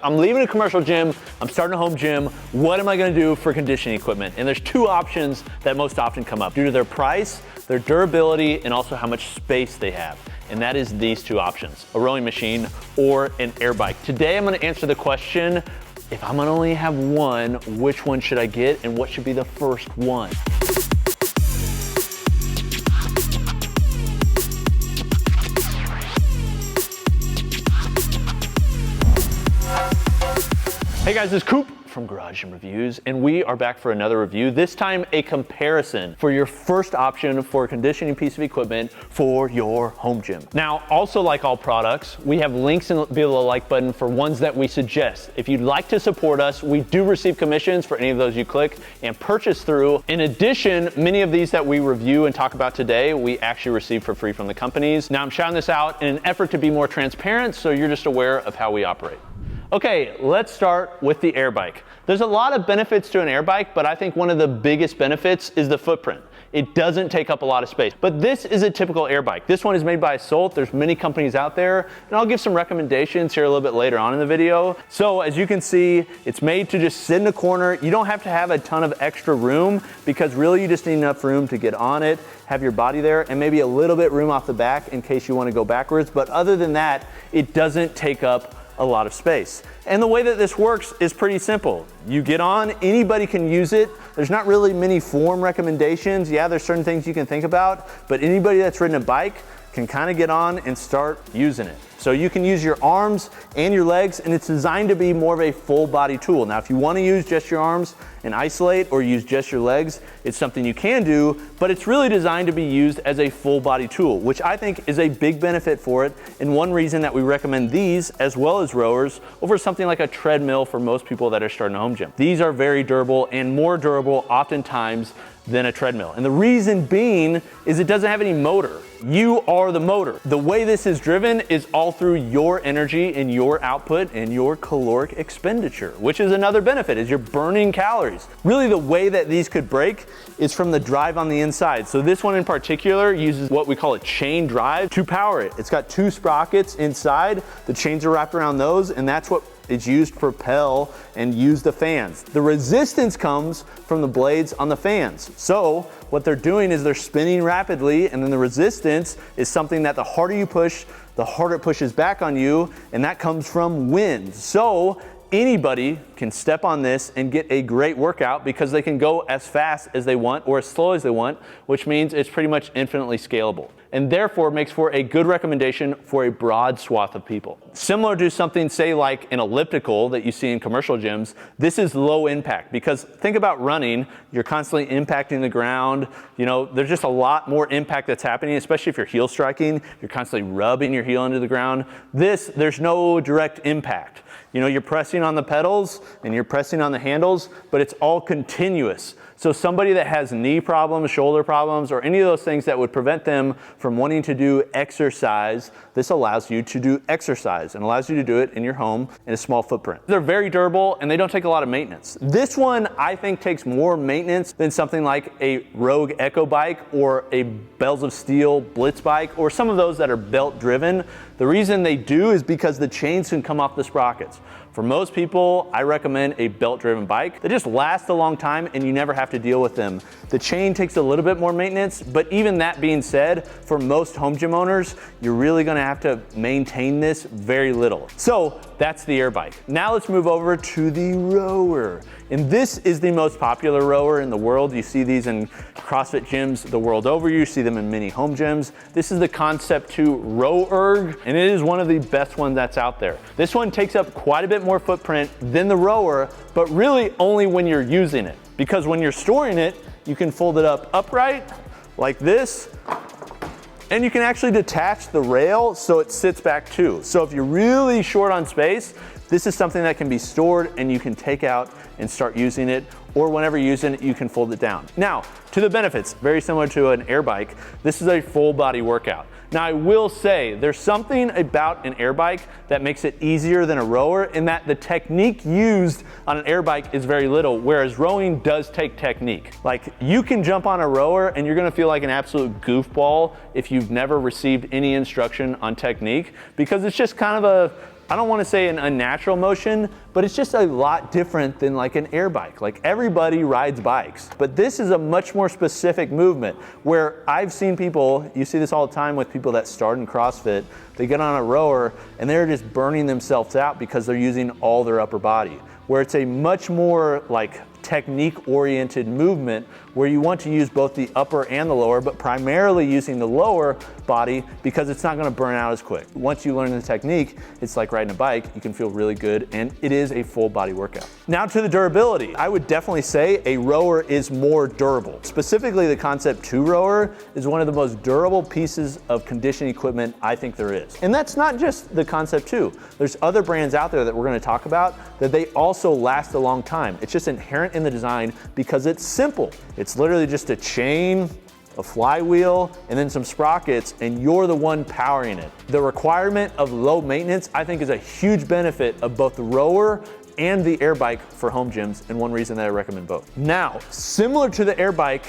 I'm leaving a commercial gym, I'm starting a home gym. What am I gonna do for conditioning equipment? And there's two options that most often come up due to their price, their durability, and also how much space they have. And that is these two options, a rowing machine or an air bike. Today I'm gonna answer the question, if I'm gonna only have one, which one should I get and what should be the first one? Hey guys, this is Coop from Garage Gym Reviews, and we are back for another review, this time a comparison for your first option for a conditioning piece of equipment for your home gym. Now, also like all products, we have links below the like button for ones that we suggest. If you'd like to support us, we do receive commissions for any of those you click and purchase through. In addition, many of these that we review and talk about today, we actually receive for free from the companies. Now I'm shouting this out in an effort to be more transparent so you're just aware of how we operate. Okay, let's start with the air bike. There's a lot of benefits to an air bike, but I think one of the biggest benefits is the footprint. It doesn't take up a lot of space, but this is a typical air bike. This one is made by Salt. There's many companies out there, and I'll give some recommendations here a little bit later on in the video. So as you can see, it's made to just sit in a corner. You don't have to have a ton of extra room because really you just need enough room to get on it, have your body there, and maybe a little bit room off the back in case you want to go backwards. But other than that, it doesn't take up a lot of space. And the way that this works is pretty simple. You get on, anybody can use it. There's not really many form recommendations. Yeah, there's certain things you can think about, but anybody that's ridden a bike can kind of get on and start using it. So you can use your arms and your legs, and it's designed to be more of a full body tool. Now, if you want to use just your arms and isolate or use just your legs, it's something you can do, but it's really designed to be used as a full body tool, which I think is a big benefit for it. And one reason that we recommend these as well as rowers over something like a treadmill for most people that are starting a home gym. These are very durable and more durable oftentimes than a treadmill. And the reason being is it doesn't have any motor. You are the motor. The way this is driven is all through your energy and your output and your caloric expenditure, which is another benefit, is you're burning calories. Really the way that these could break is from the drive on the inside. So this one in particular uses what we call a chain drive to power it. It's got two sprockets inside, the chains are wrapped around those, and that's what it's used to propel and use the fans. The resistance comes from the blades on the fans. So what they're doing is they're spinning rapidly, and then the resistance is something that the harder you push, the harder it pushes back on you, and that comes from wind. So anybody can step on this and get a great workout because they can go as fast as they want or as slow as they want, which means it's pretty much infinitely scalable, and therefore makes for a good recommendation for a broad swath of people. Similar to something, say like an elliptical that you see in commercial gyms, this is low impact because think about running, you're constantly impacting the ground. You know, there's just a lot more impact that's happening, especially if you're heel striking, you're constantly rubbing your heel into the ground. There's no direct impact. You know, you're pressing on the pedals and you're pressing on the handles, but it's all continuous. So somebody that has knee problems, shoulder problems, or any of those things that would prevent them from wanting to do exercise, this allows you to do exercise and allows you to do it in your home in a small footprint. They're very durable and they don't take a lot of maintenance. This one I think takes more maintenance than something like a Rogue Echo bike or a Bells of Steel Blitz bike or some of those that are belt driven. The reason they do is because the chains can come off the sprockets. For most people, I recommend a belt-driven bike that just lasts a long time and you never have to deal with them. The chain takes a little bit more maintenance, but even that being said, for most home gym owners, you're really gonna have to maintain this very little. So that's the air bike. Now let's move over to the rower. And this is the most popular rower in the world. You see these in CrossFit gyms the world over. You see them in many home gyms. This is the Concept 2 Row Erg, and it is one of the best ones that's out there. This one takes up quite a bit more footprint than the rower, but really only when you're using it. Because when you're storing it, you can fold it up upright like this, and you can actually detach the rail so it sits back too. So if you're really short on space, this is something that can be stored and you can take out and start using it, or whenever you're using it, you can fold it down. Now, to the benefits, very similar to an air bike, this is a full body workout. Now I will say there's something about an air bike that makes it easier than a rower in that the technique used on an air bike is very little, whereas rowing does take technique. Like you can jump on a rower and you're gonna feel like an absolute goofball if you've never received any instruction on technique, because it's just kind of a I don't want to say an unnatural motion, but it's just a lot different than like an air bike. Like everybody rides bikes, but this is a much more specific movement where I've seen people, you see this all the time with people that start in CrossFit, they get on a rower and they're just burning themselves out because they're using all their upper body, where it's a much more like technique-oriented movement where you want to use both the upper and the lower, but primarily using the lower body because it's not going to burn out as quick. Once you learn the technique, it's like riding a bike. You can feel really good, and it is a full body workout. Now to the durability. I would definitely say a rower is more durable. Specifically, the Concept 2 rower is one of the most durable pieces of conditioning equipment I think there is. And that's not just the Concept 2. There's other brands out there that we're going to talk about that they also last a long time. It's just inherent in the design because it's simple. It's literally just a chain, a flywheel, and then some sprockets, and you're the one powering it. The requirement of low maintenance, I think, is a huge benefit of both the rower and the air bike for home gyms, and one reason that I recommend both. Now, similar to the air bike,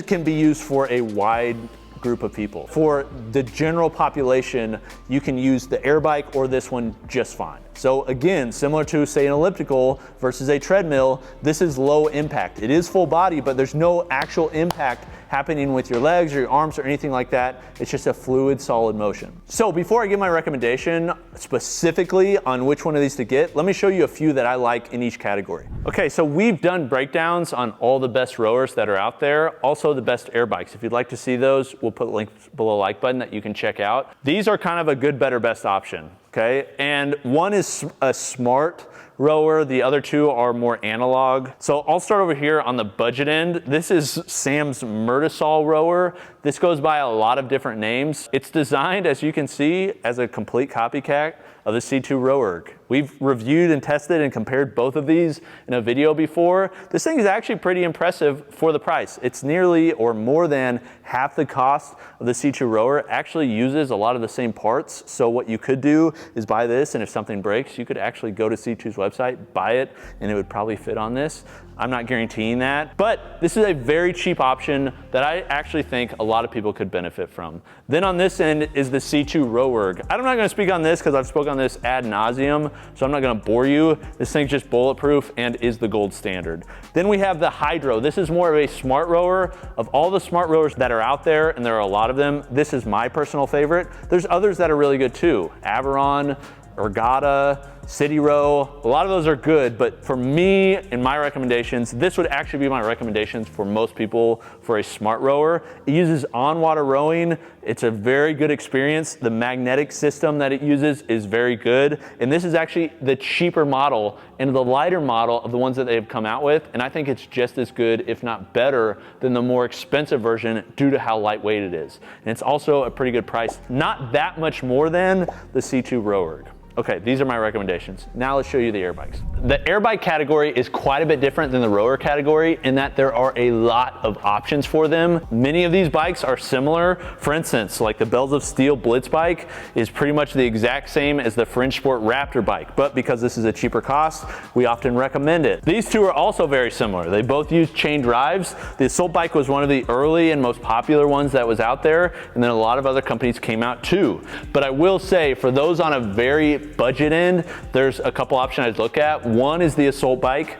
can be used for a wide group of people. For the general population, you can use the air bike or this one just fine. So again, similar to say an elliptical versus a treadmill, this is low impact. It is full body, but there's no actual impact happening with your legs or your arms or anything like that. It's just a fluid, solid motion. So before I give my recommendation specifically on which one of these to get, let me show you a few that I like in each category. Okay, so we've done breakdowns on all the best rowers that are out there, also the best air bikes. If you'd like to see those, we'll put links below the like button that you can check out. These are kind of a good, better, best option. Okay, and one is a smart rower, the other two are more analog. So I'll start over here on the budget end. This is Sam's Murtisol rower. This goes by a lot of different names. It's designed, as you can see, as a complete copycat of the C2 rower. We've reviewed and tested and compared both of these in a video before. This thing is actually pretty impressive for the price. It's nearly or more than half the cost of the C2 rower. It actually uses a lot of the same parts. So what you could do is buy this, and if something breaks, you could actually go to C2's website, buy it, and it would probably fit on this. I'm not guaranteeing that, but this is a very cheap option that I actually think a lot of people could benefit from. Then on this end is the C2 rower. I'm not gonna speak on this because I've spoken on this ad nauseum, so I'm not gonna bore you. This thing's just bulletproof and is the gold standard. Then we have the Hydro. This is more of a smart rower. Of all the smart rowers that are out there, and there are a lot of them, this is my personal favorite. There's others that are really good too. Averon, Ergata, City Row, a lot of those are good, but for me and my recommendations, this would actually be my recommendations for most people for a smart rower. It uses on-water rowing. It's a very good experience. The magnetic system that it uses is very good, and this is actually the cheaper model and the lighter model of the ones that they've come out with, and I think it's just as good, if not better, than the more expensive version due to how lightweight it is. And it's also a pretty good price, not that much more than the C2 rower. Okay, these are my recommendations. Now let's show you the air bikes. The air bike category is quite a bit different than the rower category in that there are a lot of options for them. Many of these bikes are similar. For instance, like the Bells of Steel Blitz bike is pretty much the exact same as the Fringe Sport Raptor bike, but because this is a cheaper cost, we often recommend it. These two are also very similar. They both use chain drives. The Assault bike was one of the early and most popular ones that was out there, and then a lot of other companies came out too. But I will say, for those on a very budget end, there's a couple options I'd look at. One is the Assault bike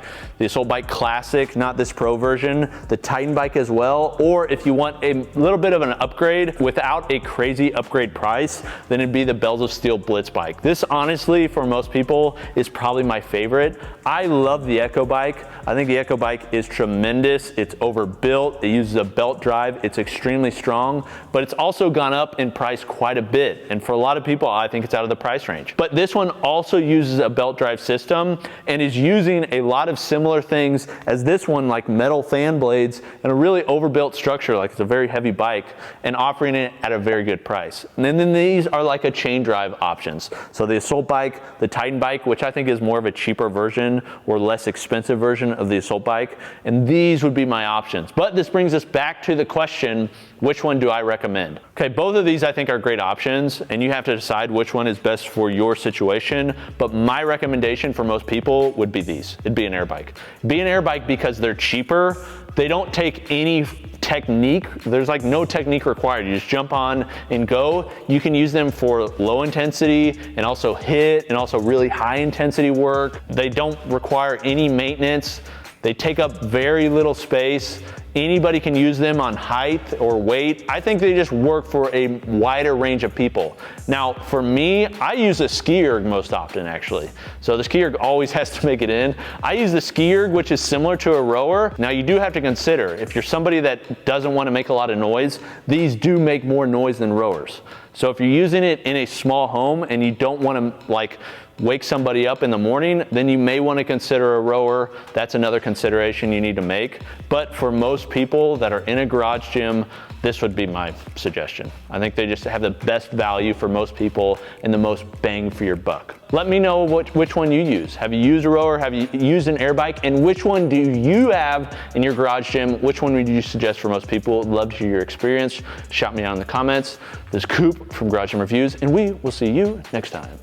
Classic, not this Pro version, the Titan bike as well, or if you want a little bit of an upgrade without a crazy upgrade price, then it'd be the Bells of Steel Blitz bike. This honestly, for most people, is probably my favorite. I love the Echo bike. I think the Echo bike is tremendous. It's overbuilt. It uses a belt drive. It's extremely strong, but it's also gone up in price quite a bit. And for a lot of people, I think it's out of the price range. But this one also uses a belt drive system and is using a lot of similar things as this one, like metal fan blades and a really overbuilt structure, like it's a very heavy bike, and offering it at a very good price. And then these are like a chain drive options. So the Assault bike, the Titan bike, which I think is more of a cheaper version or less expensive version of the Assault bike, and these would be my options. But this brings us back to the question, which one do I recommend? Okay, both of these I think are great options, and you have to decide which one is best for your situation, but my recommendation for most people would be these. It'd be an air bike. It'd be an air bike because they're cheaper, They don't take any technique. There's like no technique required. You just jump on and go. You can use them for low intensity and also HIIT and also really high intensity work. They don't require any maintenance. They take up very little space. Anybody can use them on height or weight. I think they just work for a wider range of people. Now, for me, I use a ski erg most often, actually. So the ski erg always has to make it in. I use the ski erg, which is similar to a rower. Now, you do have to consider, if you're somebody that doesn't want to make a lot of noise, these do make more noise than rowers. So if you're using it in a small home and you don't want to like wake somebody up in the morning, then you may want to consider a rower. That's another consideration you need to make. But for most people that are in a garage gym, this would be my suggestion. I think they just have the best value for most people and the most bang for your buck. Let me know which one you use. Have you used a rower? Have you used an air bike? And which one do you have in your garage gym? Which one would you suggest for most people? Love to hear your experience. Shout me out in the comments. This is Coop from Garage Gym Reviews, and we will see you next time.